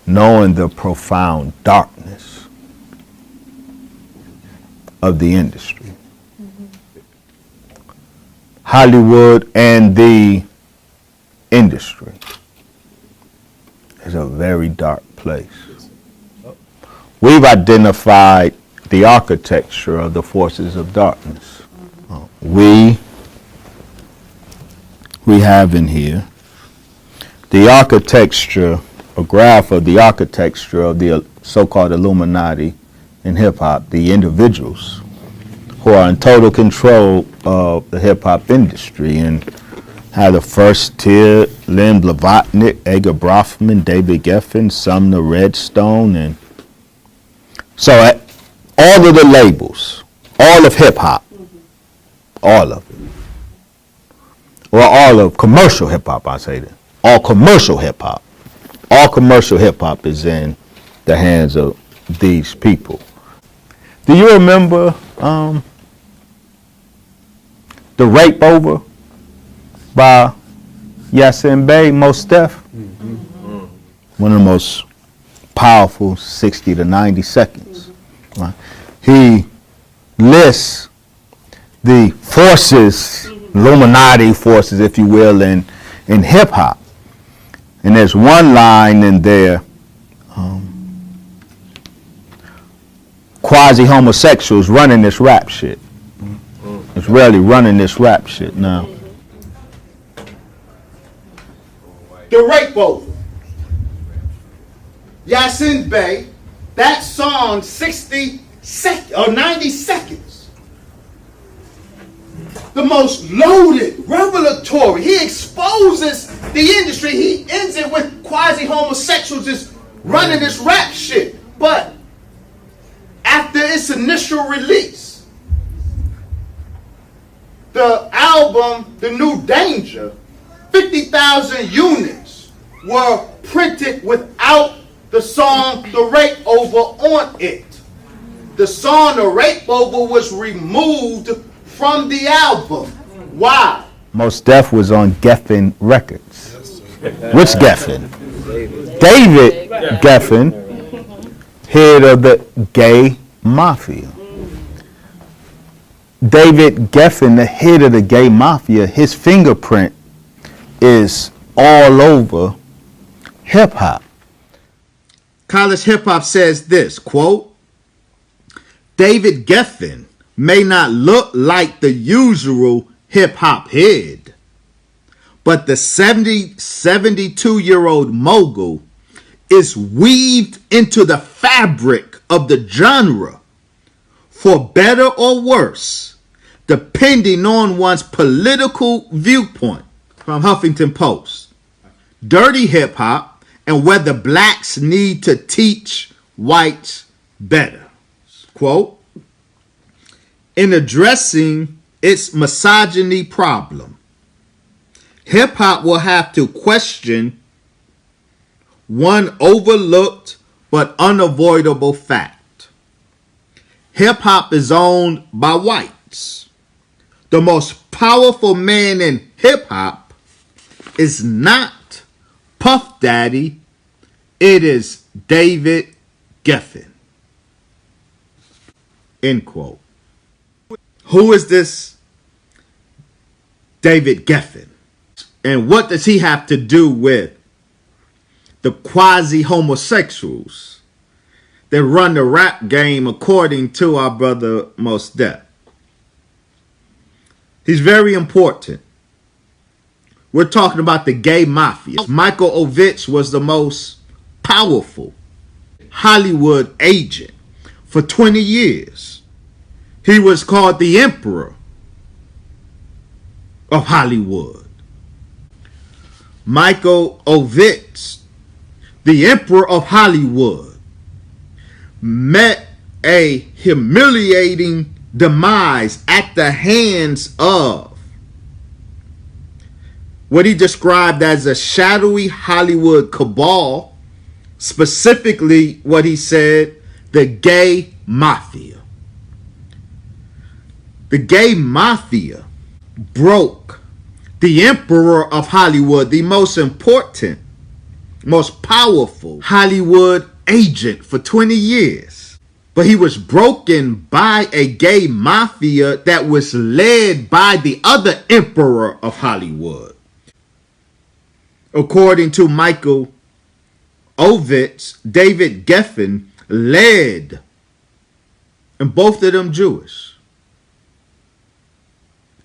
knowing the profound darkness of the industry. Hollywood and the industry is a very dark place. We've identified the architecture of the forces of darkness. We have in here the architecture, a graph of the architecture of the so-called Illuminati in hip-hop, the individuals who are in total control of the hip-hop industry, and have the first tier, Len Blavatnik, Edgar Brofman, David Geffen, Sumner Redstone, and so all of the labels, all of hip-hop, all of it, or all of commercial hip-hop, I say that, all commercial hip-hop is in the hands of these people. Do you remember The Rape Over by Yasin Bey, Mos Def? One of the most powerful 60 to 90 seconds. Right? He lists the forces, Illuminati forces, if you will, in hip hop. And there's one line in there, quasi-homosexuals running this rap shit. It's really running this rap shit now. The Rape Over. Yasin Bey, that song 60 or 90 seconds. The most loaded, revelatory. He exposes the industry. He ends it with quasi-homosexuals just running this rap shit. But after its initial release, the album, The New Danger, 50,000 units were printed without the song The Rape Over on it. The song The Rape Over was removed from the album. Why? Mos Def was on Geffen Records. Which Geffen? David Geffen, head of the gay mafia. David Geffen, the head of the gay mafia, his fingerprint is all over hip-hop. College Hip Hop says this, quote, David Geffen may not look like the usual hip-hop head, but the 72-year-old mogul is weaved into the fabric of the genre, for better or worse, depending on one's political viewpoint. From Huffington Post. Dirty hip-hop and whether blacks need to teach whites better. Quote, in addressing its misogyny problem, hip-hop will have to question one overlooked but unavoidable fact. Hip-hop is owned by whites. The most powerful man in hip-hop is not Puff Daddy, it is David Geffen. End quote. Who is this David Geffen? And what does he have to do with the quasi-homosexuals that run the rap game according to our brother Mos Def? He's very important. We're talking about the gay mafia. Michael Ovitz was the most powerful Hollywood agent for 20 years. He was called the Emperor of Hollywood. Michael Ovitz, the Emperor of Hollywood, met a humiliating demise at the hands of what he described as a shadowy Hollywood cabal, specifically what he said, the gay mafia. The gay mafia broke the Emperor of Hollywood, the most important most powerful Hollywood agent for 20 years. But he was broken by a gay mafia that was led by the other emperor of Hollywood. According to Michael Ovitz, David Geffen led, and both of them Jewish.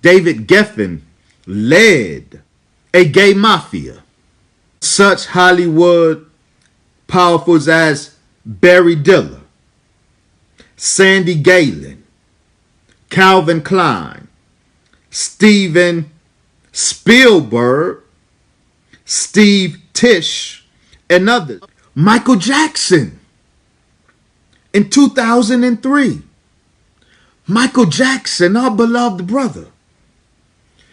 David Geffen led a gay mafia. Such Hollywood powerfuls as Barry Diller, Sandy Galen, Calvin Klein, Steven Spielberg, Steve Tisch, and others. Michael Jackson in 2003. Michael Jackson, our beloved brother.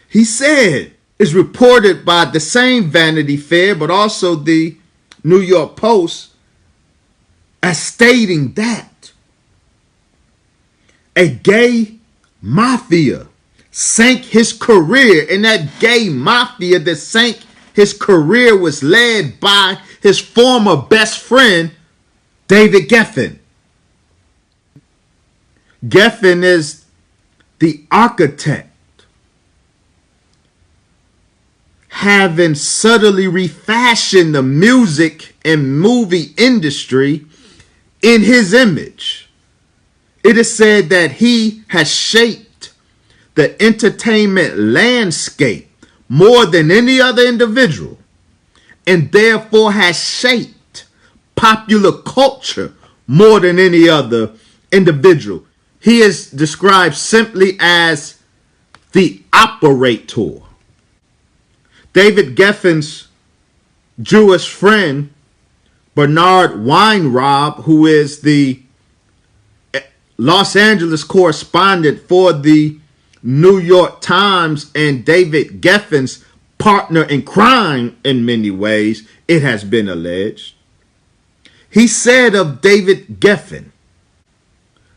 He said, is reported by the same Vanity Fair, but also the New York Post, as stating that a gay mafia sank his career, and that gay mafia that sank his career was led by his former best friend, David Geffen. Geffen is the architect, having subtly refashioned the music and movie industry in his image. It is said that he has shaped the entertainment landscape more than any other individual, and therefore has shaped popular culture more than any other individual. He is described simply as the operator. David Geffen's Jewish friend, Bernard Weintraub, who is the Los Angeles correspondent for the New York Times and David Geffen's partner in crime in many ways, it has been alleged. He said of David Geffen,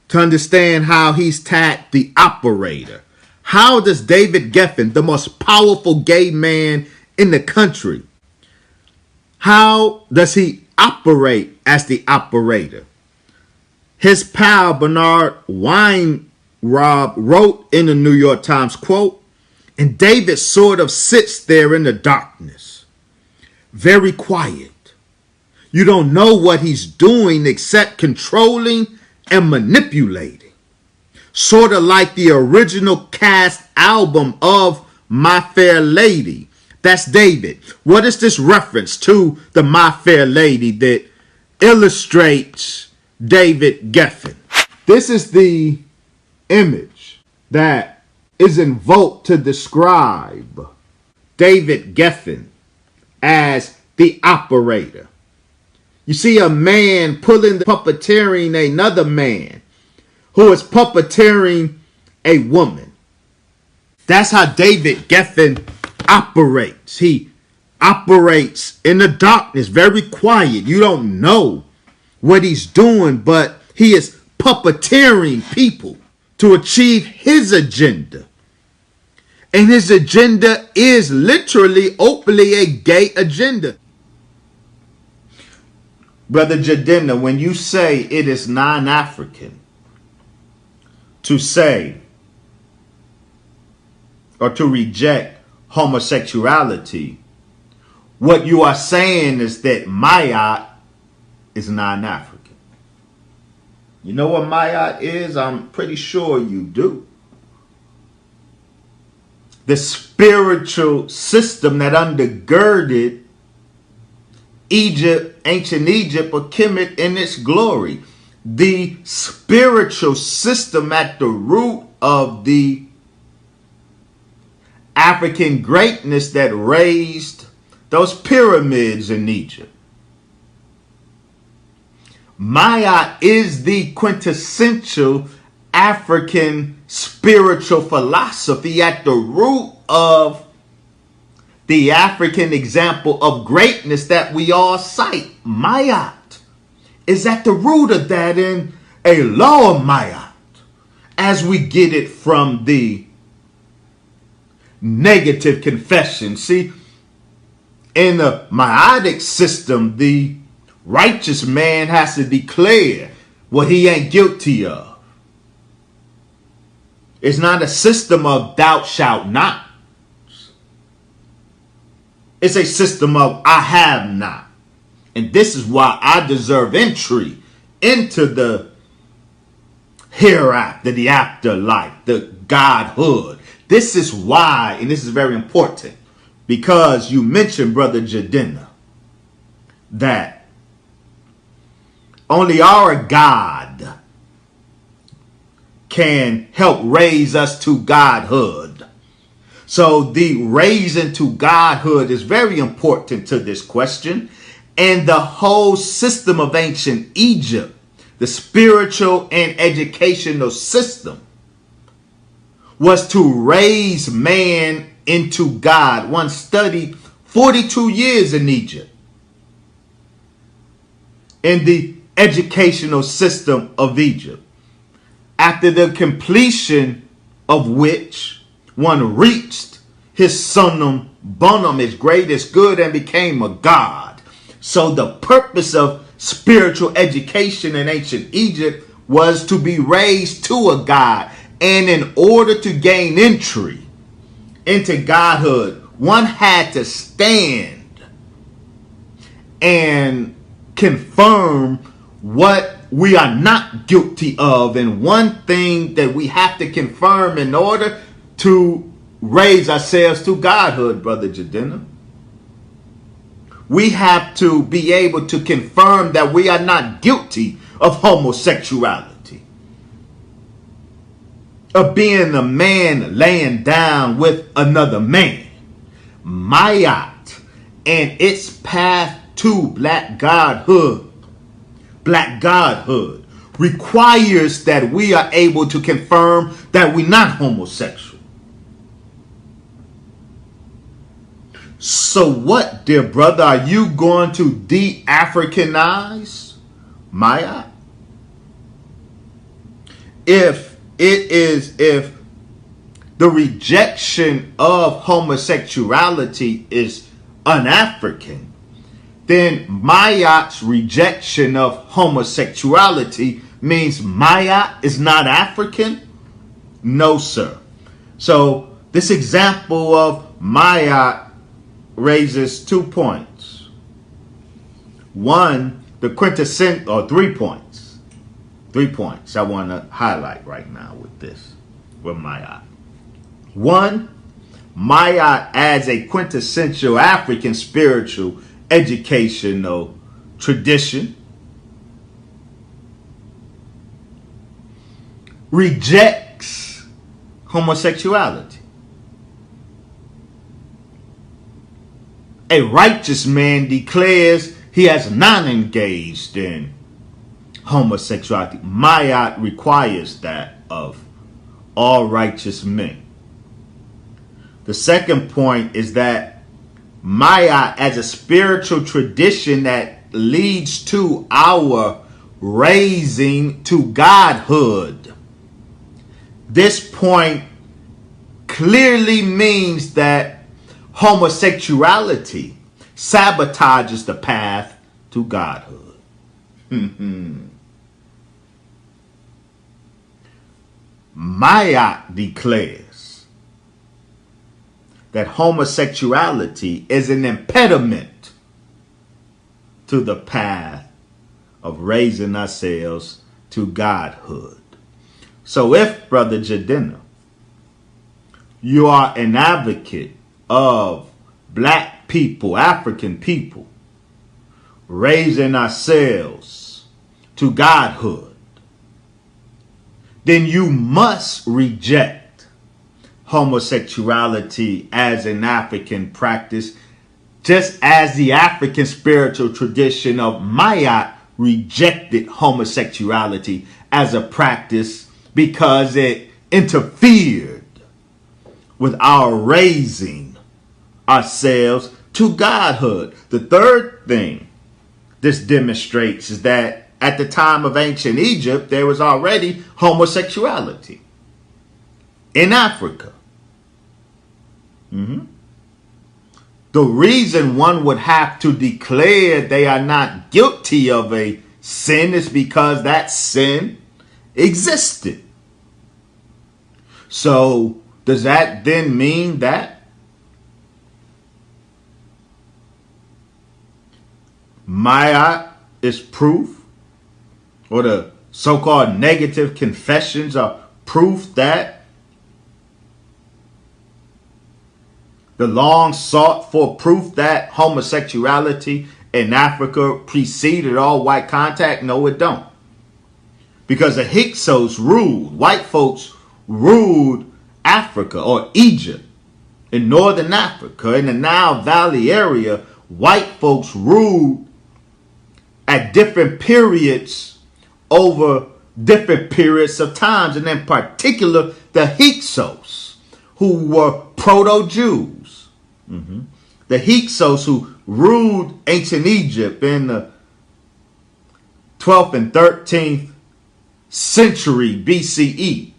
to understand how he's tagged the operator, how does David Geffen, the most powerful gay man in the country, how does he operate as the operator? His pal Bernard Weintraub wrote in the New York Times, quote, and David sort of sits there in the darkness, very quiet. You don't know what he's doing except controlling and manipulating. Sort of like the original cast album of My Fair Lady. That's David. What is this reference to the My Fair Lady that illustrates David Geffen? This is the image that is invoked to describe David Geffen as the operator. You see a man puppeteering another man who is puppeteering a woman. That's how David Geffen operates. He operates in the darkness, very quiet. You don't know what he's doing, but he is puppeteering people to achieve his agenda. And his agenda is literally, openly a gay agenda. Brother Jadina, when you say it is non-African to say or to reject homosexuality, what you are saying is that Mayat is non-African. You know what Mayat is? I'm pretty sure you do. The spiritual system that undergirded Egypt, ancient Egypt, or Kemet in its glory. The spiritual system at the root of the African greatness that raised those pyramids in Egypt. Mayat is the quintessential African spiritual philosophy at the root of the African example of greatness that we all cite. Mayat is at the root of that, in a law of Mayat, as we get it from the negative confession. See, In the meiotic system, the righteous man has to declare what he ain't guilty of. It's not a system of thou shalt not. It's a system of I have not. And this is why I deserve entry into the hereafter, the afterlife, the Godhood. This is why, and this is very important, because you mentioned, Brother Jadena, that only our God can help raise us to Godhood. So the raising to Godhood is very important to this question. And the whole system of ancient Egypt, the spiritual and educational system, was to raise man into God. One studied 42 years in Egypt in the educational system of Egypt, after the completion of which one reached his summum bonum, his greatest good, and became a god. So the purpose of spiritual education in ancient Egypt was to be raised to a god. And in order to gain entry into godhood, one had to stand and confirm what we are not guilty of. And one thing that we have to confirm in order to raise ourselves to godhood, Brother Jadena, we have to be able to confirm that we are not guilty of homosexuality, of being a man laying down with another man. Mayat and its path to black godhood requires that we are able to confirm that we're not homosexual. So what, dear brother, are you going to de-Africanize Maya? If the rejection of homosexuality is un-African, then Mayat's rejection of homosexuality means Mayat is not African? No, sir. So this example of Mayat raises 2 points. One, the quintessential, or 3 points. 3 points I want to highlight right now with this, with Mayat. One, Mayat adds a quintessential African spiritual educational tradition. Rejects homosexuality. A righteous man declares he has not engaged in homosexuality. Mayat requires that of all righteous men. The second point is that Mayat, as a spiritual tradition that leads to our raising to godhood, this point clearly means that homosexuality sabotages the path to godhood. Mayat declares that homosexuality is an impediment to the path of raising ourselves to godhood. So if, Brother Jadena, you are an advocate of black people, African people, raising ourselves to godhood, then you must reject homosexuality as an African practice, just as the African spiritual tradition of Mayat rejected homosexuality as a practice because it interfered with our raising ourselves to godhood. The third thing this demonstrates is that at the time of ancient Egypt, there was already homosexuality in Africa. The The reason one would have to declare they are not guilty of a sin is because that sin existed. So does that then mean that Ma'at is proof, or the so-called negative confessions are proof that the long sought for proof that homosexuality in Africa preceded all white contact? No, it don't. Because the Hyksos ruled, white folks ruled Africa or Egypt in northern Africa. In the Nile Valley area, white folks ruled at different periods over different periods of times, and in particular the Hyksos, who were proto-Jews. The Hyksos who ruled ancient Egypt in the 12th and 13th century BCE.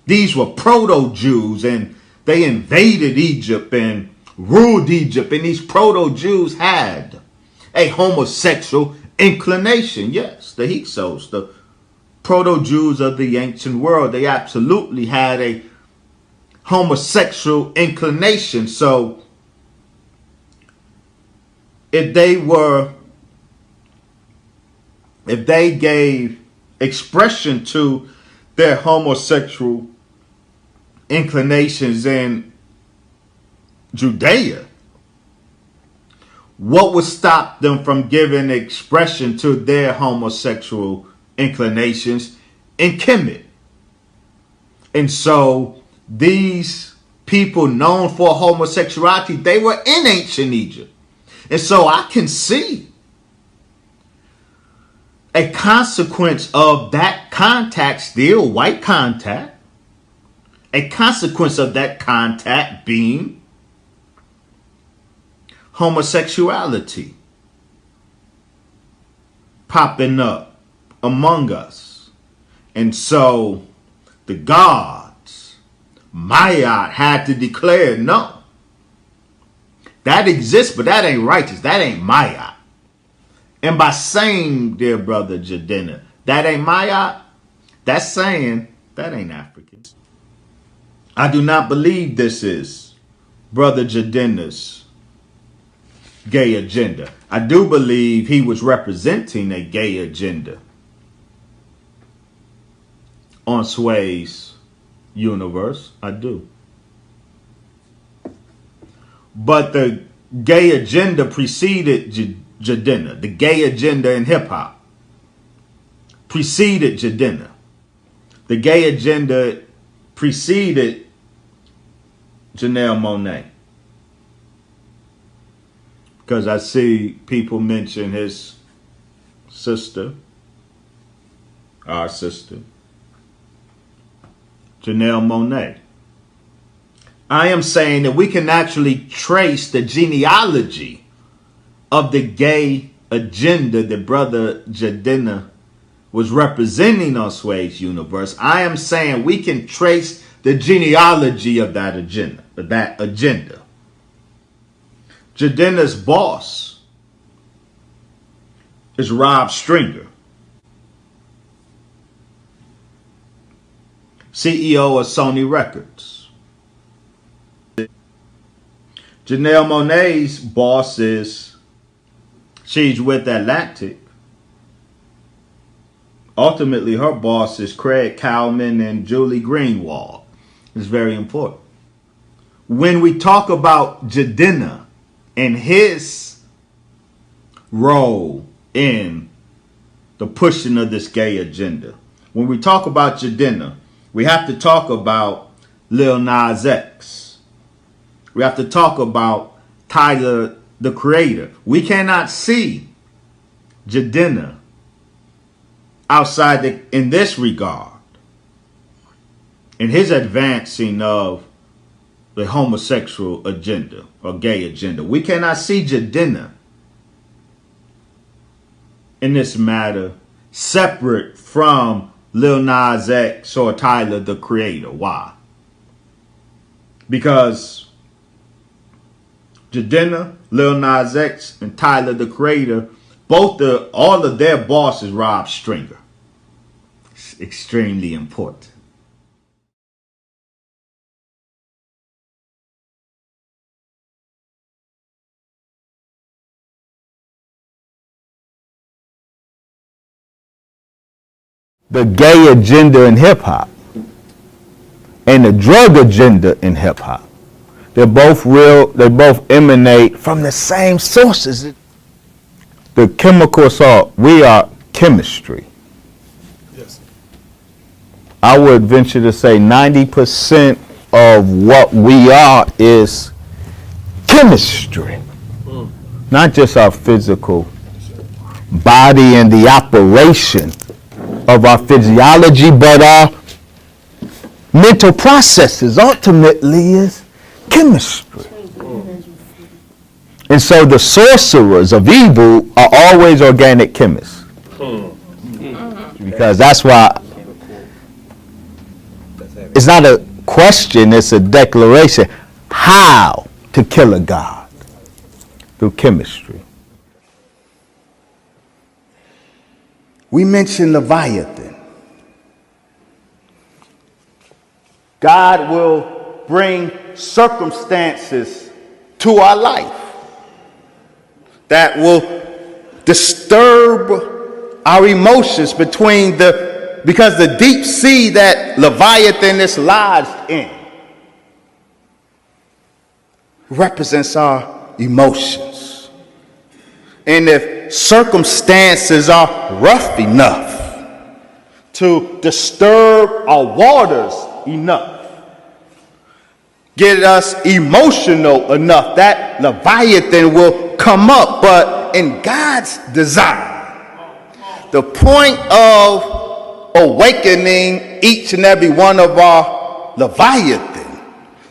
These were proto-Jews, and they invaded Egypt and ruled Egypt, and these proto-Jews had a homosexual inclination. Yes, the Hyksos, the proto-Jews of the ancient world, they absolutely had a homosexual inclination. So if they gave expression to their homosexual inclinations in Judea, what would stop them from giving expression to their homosexual inclinations in Kemet? And so these people known for homosexuality, they were in ancient Egypt. And so I can see a consequence of that contact, still white contact, a consequence of that contact being homosexuality popping up among us. And so the gods, Ma'at, had to declare, no, that exists, but that ain't righteous. That ain't Ma'at. And by saying, dear brother Jadena, that ain't Ma'at, that's saying that ain't African. I do not believe this is brother Jadena's gay agenda. I do believe he was representing a gay agenda on Sway's universe. I do. But the gay agenda preceded Jadena. The gay agenda in hip hop preceded Jadena. The gay agenda preceded Janelle Monáe. Because I see people mention his sister, our sister, Janelle Monáe. I am saying that we can actually trace the genealogy of the gay agenda that brother Jadena was representing on Sway's universe. I am saying we can trace the genealogy of that agenda. Jadena's boss is Rob Stringer, CEO of Sony Records. Janelle Monáe's boss she's with Atlantic. Ultimately, her boss is Craig Cowman and Julie Greenwald. It's very important. When we talk about Jadena and his role in the pushing of this gay agenda, when we talk about Jadena, we have to talk about Lil Nas X. We have to talk about Tyler, the Creator. We cannot see Jadena outside in this regard, in his advancing of the homosexual agenda or gay agenda. We cannot see Jadena in this matter separate from Lil Nas X or Tyler, the Creator. Why? Because Jadena, Lil Nas X, and Tyler the Creator, all of their bosses Rob Stringer. It's extremely important. The gay agenda in hip hop and the drug agenda in hip hop, they're both real, they both emanate from the same sources. The chemical assault, we are chemistry. Yes. I would venture to say 90% of what we are is chemistry. Not just our physical body and the operation of our physiology, but our mental processes ultimately is chemistry. And so the sorcerers of evil are always organic chemists. Because that's why it's not a question, it's a declaration. How to kill a god? Through chemistry. We mentioned Leviathan. God will bring circumstances to our life that will disturb our emotions because the deep sea that Leviathan is lodged in represents our emotions. And if circumstances are rough enough to disturb our waters enough, get us emotional enough, that Leviathan will come up. But in God's design, the point of awakening each and every one of our Leviathan,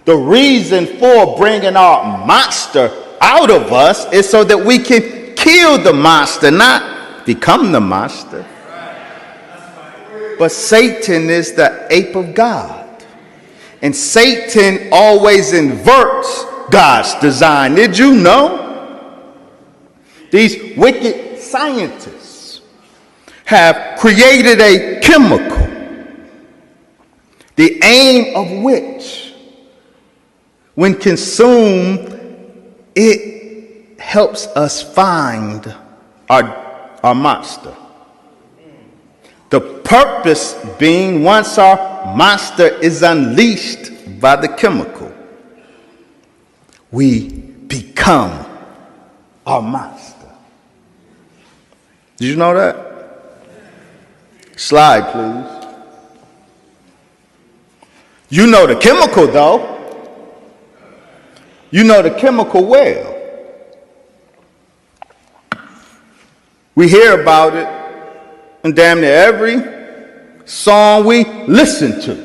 the reason for bringing our monster out of us is so that we can kill the monster, not become the monster. But Satan is the ape of God. And Satan always inverts God's design. Did you know? These wicked scientists have created a chemical, the aim of which, when consumed, it helps us find our monster. The purpose being, once our monster is unleashed by the chemical, we become our monster. Did you know that? Slide, please. You know the chemical, though. You know the chemical well. We hear about it in damn near every song we listen to.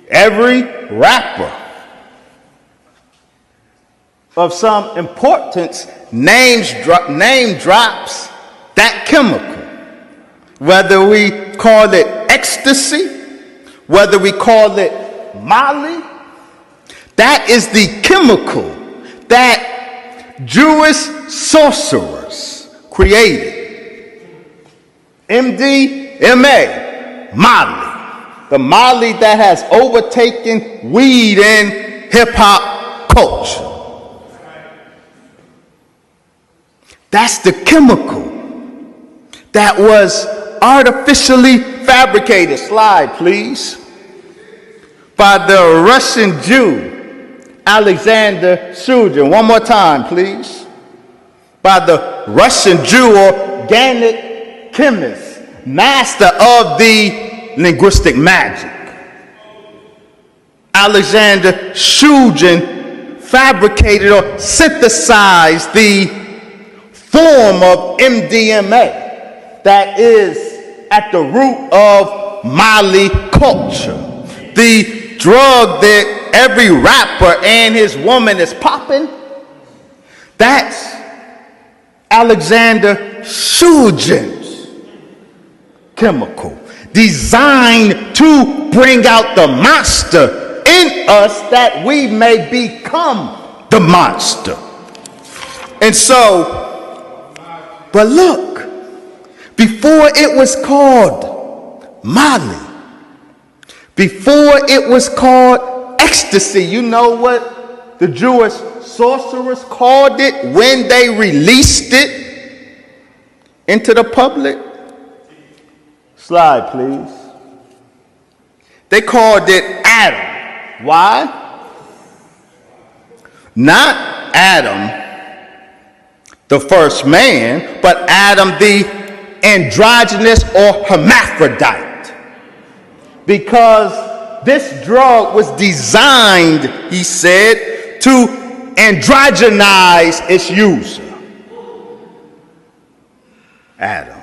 Every rapper of some importance name drops that chemical. Whether we call it ecstasy, whether we call it Molly, that is the chemical that Jewish sorcerers created. MDMA, Molly, the Molly that has overtaken weed in hip-hop culture. That's the chemical that was artificially fabricated, slide please, by the Russian Jew, Alexander Shulgin. One more time, please. By the Russian Jew, organic chemist, master of the linguistic magic. Alexander Shulgin fabricated or synthesized the form of MDMA that is at the root of Molly culture. The drug that every rapper and his woman is popping, that's Alexander Shulgin's chemical, designed to bring out the monster in us that we may become the monster. And so, but look, before it was called Molly, before it was called ecstasy, you know what the Jewish sorcerers called it when they released it into the public? Slide, please. They called it Adam. Why? Not Adam, the first man, but Adam the androgynous or hermaphrodite. Because this drug was designed, he said, to androgynize its user. Adam.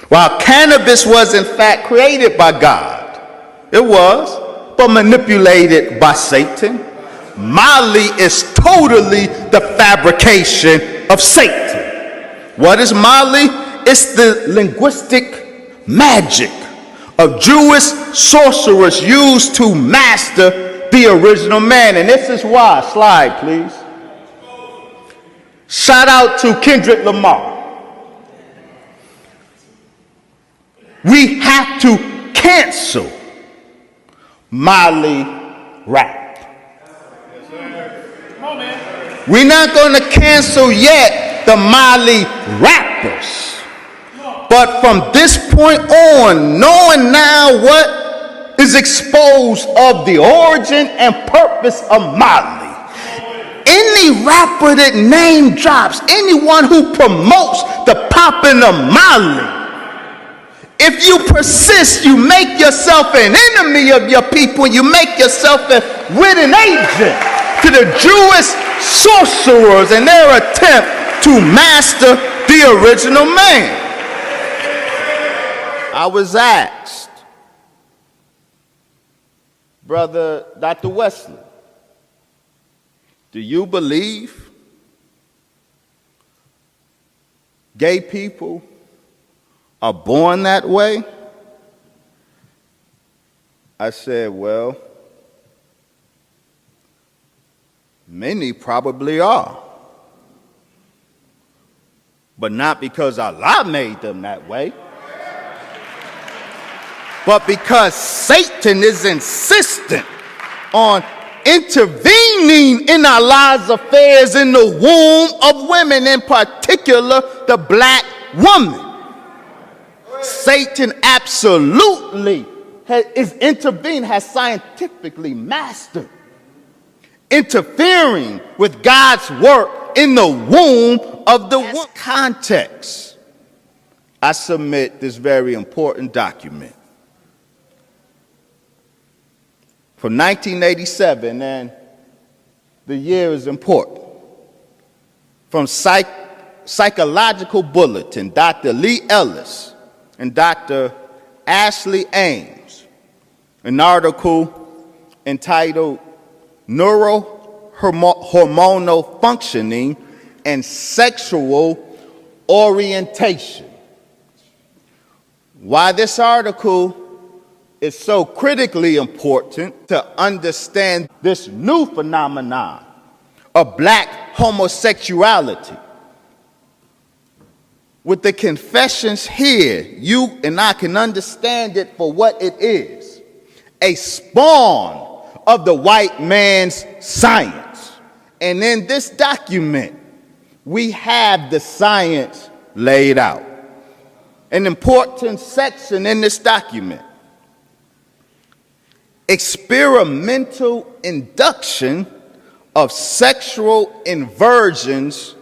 While cannabis was in fact created by God, it was, but manipulated by Satan, Molly is totally the fabrication of Satan. What is Molly? It's the linguistic magic of Jewish sorcerers used to master the original man. And this is why. Slide, please. Shout out to Kendrick Lamar. We have to cancel Molly rap. We're not going to cancel yet the Molly rappers. But from this point on, knowing now what is exposed of the origin and purpose of Molly, any rapper that name drops, anyone who promotes the popping of Molly, if you persist, you make yourself an enemy of your people. You make yourself a written agent to the Jewish sorcerers in their attempt to master the original man. I was asked, Brother Dr. Wesley, do you believe gay people are born that way? I said, well, many probably are. But not because Allah made them that way, but because Satan is insistent on intervening in our lives' affairs in the womb of women, in particular the black woman. Satan absolutely is intervening, has scientifically mastered interfering with God's work in the womb of the woman. Context, I submit this very important document from 1987, and the year is important. From Psychological Bulletin, Dr. Lee Ellis and Dr. Ashley Ames, an article entitled Neurohormonal Functioning and Sexual Orientation. Why this article is so critically important to understand this new phenomenon of black homosexuality. With the confessions here, you and I can understand it for what it is: a spawn of the white man's science. And in this document, we have the science laid out. An important section in this document: experimental induction of sexual inversions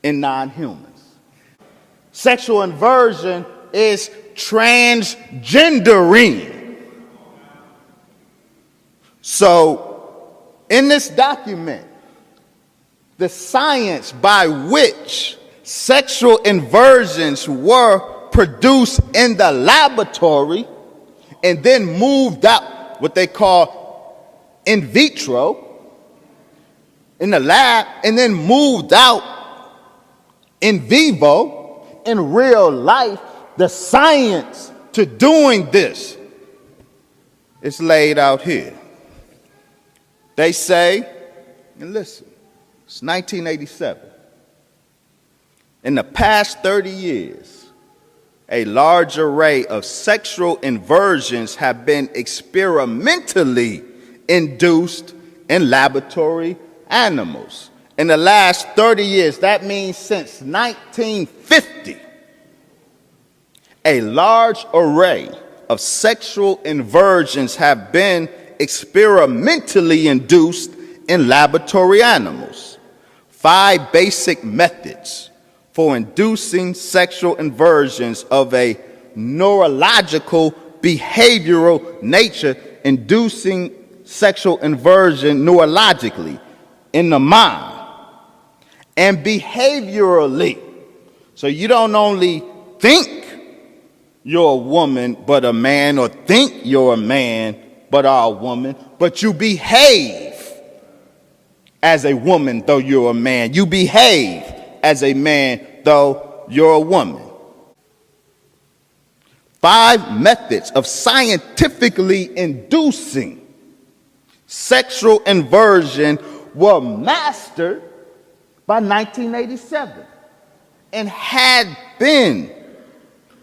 in non-humans. Sexual inversion is transgendering. So, in this document, the science by which sexual inversions were produced in the laboratory and then moved out, what they call in vitro, in the lab, and then moved out in vivo, in real life, the science to doing this is laid out here. They say, and listen, it's 1987. In the past 30 years, a large array of sexual inversions have been experimentally induced in laboratory animals. In the last 30 years, that means since 1950, a large array of sexual inversions have been experimentally induced in laboratory animals. 5 basic methods for inducing sexual inversions of a neurological behavioral nature, inducing sexual inversion neurologically in the mind and behaviorally. So you don't only think you're a woman but a man, or think you're a man but are a woman, but you behave as a woman though you're a man. You behave as a man though you're a woman. 5 methods of scientifically inducing sexual inversion were mastered by 1987 and had been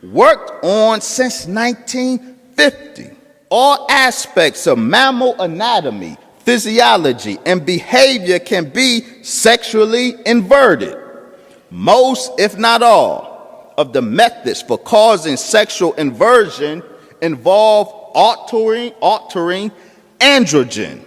worked on since 1950. All aspects of mammal anatomy, physiology, and behavior can be sexually inverted. Most, if not all, of the methods for causing sexual inversion involve altering androgen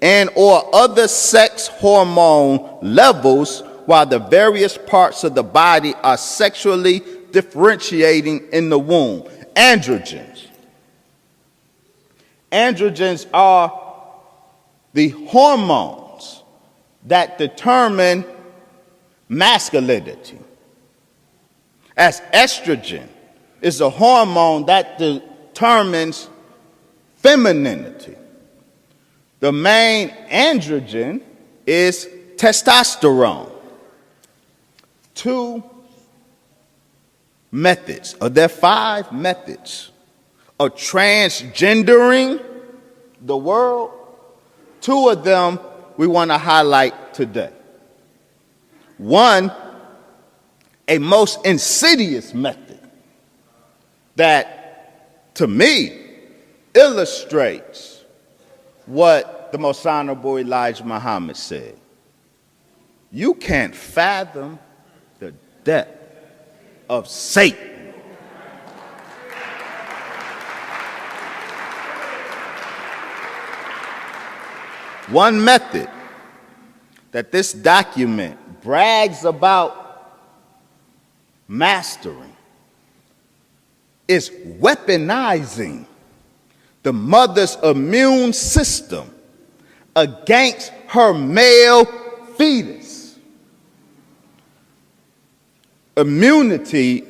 and or other sex hormone levels, while the various parts of the body are sexually differentiating in the womb. Androgens. Androgens are the hormones that determine masculinity, as estrogen is a hormone that determines femininity. The main androgen is testosterone. 2 methods, or there are 5 methods of transgendering the world. 2 of them we want to highlight today. 1, a most insidious method that, to me, illustrates what the Most Honorable Elijah Muhammad said. You can't fathom the depth of Satan. One method that this document brags about mastering is weaponizing the mother's immune system against her male fetus. Immunity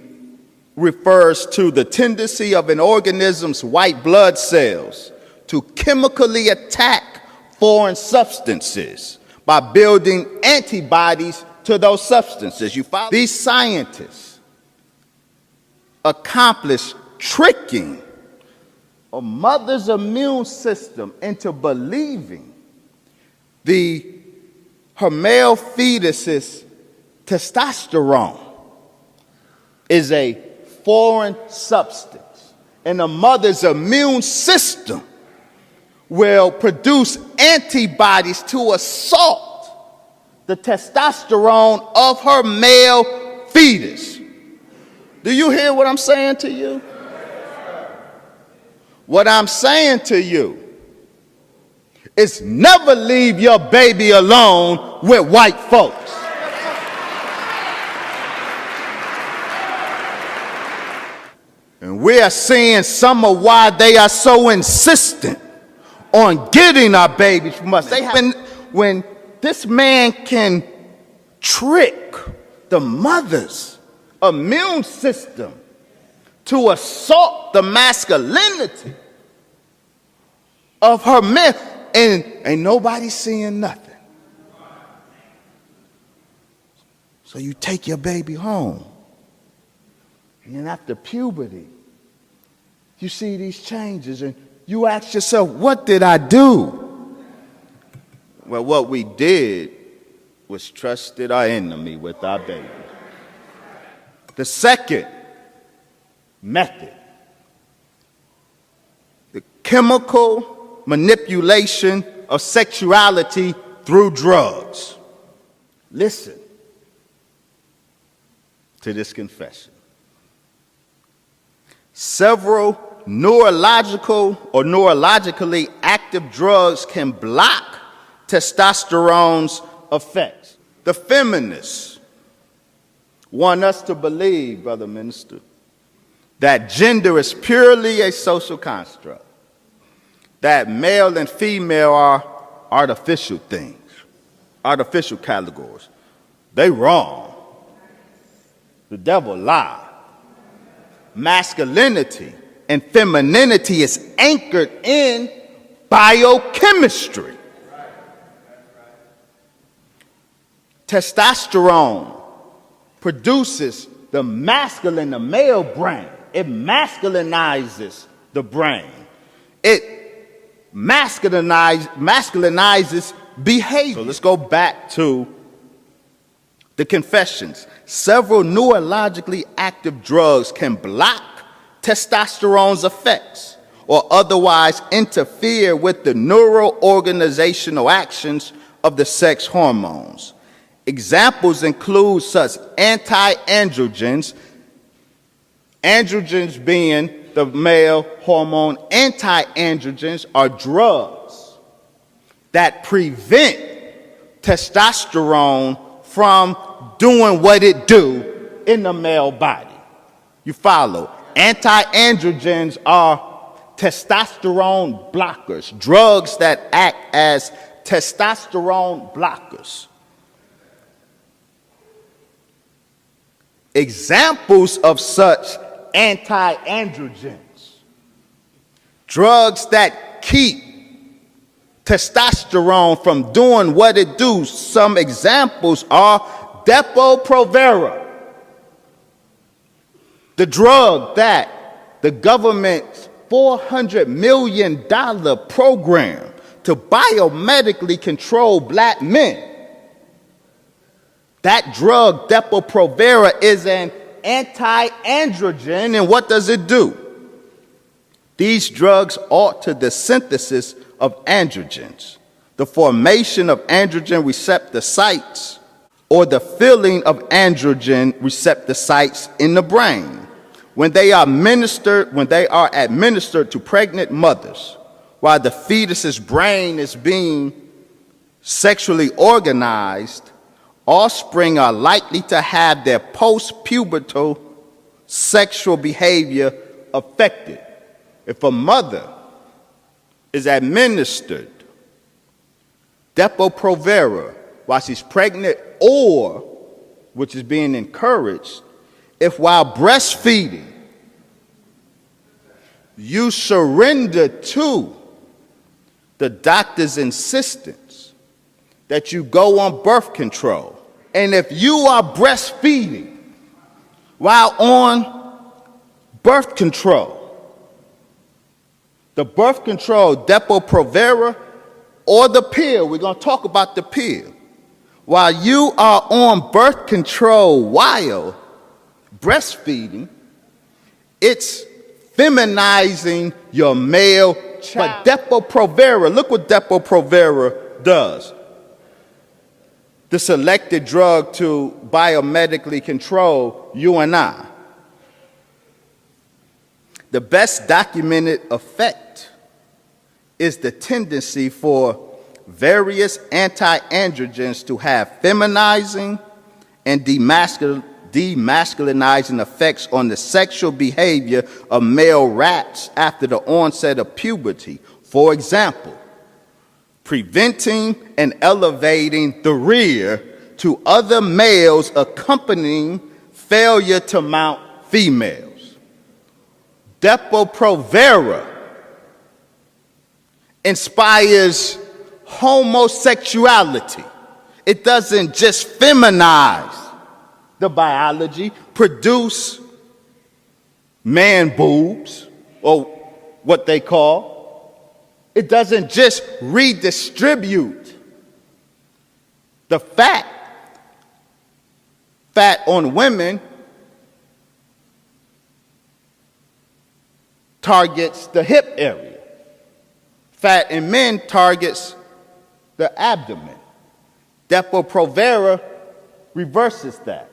refers to the tendency of an organism's white blood cells to chemically attack foreign substances by building antibodies to those substances. You follow? These scientists accomplish tricking a mother's immune system into believing her male fetus's testosterone is a foreign substance, and a mother's immune system will produce antibodies to assault the testosterone of her male fetus. Do you hear what I'm saying to you? What I'm saying to you is never leave your baby alone with white folks. And we are seeing some of why they are so insistent on getting our babies from us. When this man can trick the mother's immune system to assault the masculinity of her men, and ain't nobody seeing nothing. So you take your baby home, and then after puberty, you see these changes, and you ask yourself, what did I do? Well, what we did was trusted our enemy with our baby. The second method, the chemical manipulation of sexuality through drugs. Listen to this confession. Several neurological or neurologically active drugs can block testosterone's effects. The feminists want us to believe, Brother Minister, that gender is purely a social construct, that male and female are artificial things, artificial categories. They wrong. The devil lied. Masculinity and femininity is anchored in biochemistry. Testosterone produces the masculine, the male brain. It masculinizes the brain. It masculinizes behavior. So let's go back to the confessions. Several neurologically active drugs can block testosterone's effects or otherwise interfere with the neuroorganizational actions of the sex hormones. Examples include such anti-androgens, androgens being the male hormone. Anti-androgens are drugs that prevent testosterone from doing what it do in the male body. You follow? Anti-androgens are testosterone blockers, drugs that act as testosterone blockers. Examples of such anti-androgens, drugs that keep testosterone from doing what it do. Some examples are Depo-Provera, the drug that the government's $400 million program to biomedically control black men. That drug, Depo-Provera, is an anti-androgen, and what does it do? These drugs alter the synthesis of androgens, the formation of androgen receptor sites, or the filling of androgen receptor sites in the brain. When they are administered to pregnant mothers, while the fetus's brain is being sexually organized, offspring are likely to have their post-pubertal sexual behavior affected. If a mother is administered Depo-Provera while she's pregnant, or, which is being encouraged, if while breastfeeding you surrender to the doctor's insistence that you go on birth control, and if you are breastfeeding while on birth control, the birth control, Depo-Provera, or the pill, we're going to talk about the pill, while you are on birth control while breastfeeding, it's feminizing your male child. But Depo-Provera, look what Depo-Provera does. The selected drug to biomedically control you and I. The best documented effect is the tendency for various anti-androgens to have feminizing and demasculinizing effects on the sexual behavior of male rats after the onset of puberty. For example, preventing and elevating the rear to other males, accompanying failure to mount females. Depo-Provera inspires homosexuality. It doesn't just feminize the biology, produce man boobs, or what they call. It doesn't just redistribute The fat on women targets the hip area. Fat in men targets the abdomen. Depo-Provera reverses that.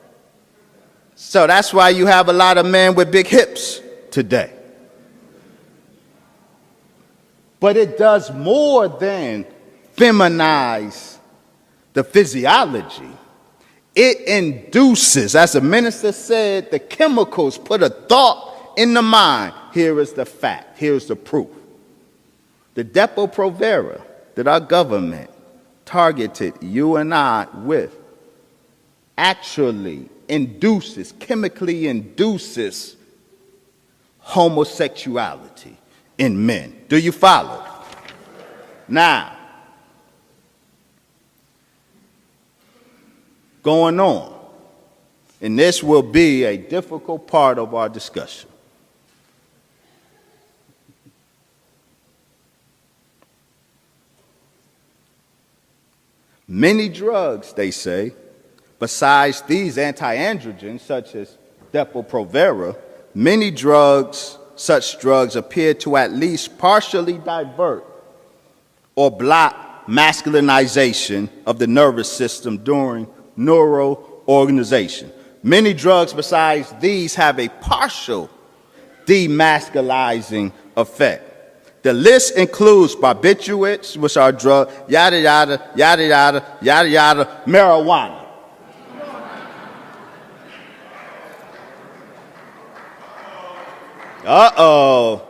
So that's why you have a lot of men with big hips today. But it does more than feminize the physiology. It induces, as the minister said, the chemicals put a thought in the mind. Here is the fact. Here's the proof. The Depo-Provera that our government targeted you and I with actually induces, chemically induces homosexuality in men. Do you follow? Now, going on, and this will be a difficult part of our discussion. Many drugs, they say, besides these anti-androgens such as Depo-Provera, many drugs, such drugs appear to at least partially divert or block masculinization of the nervous system during neuroorganization. Many drugs besides these have a partial demasculizing effect. The list includes barbiturates, which are drugs, yada, yada, yada, yada, yada, yada, marijuana. Uh-oh.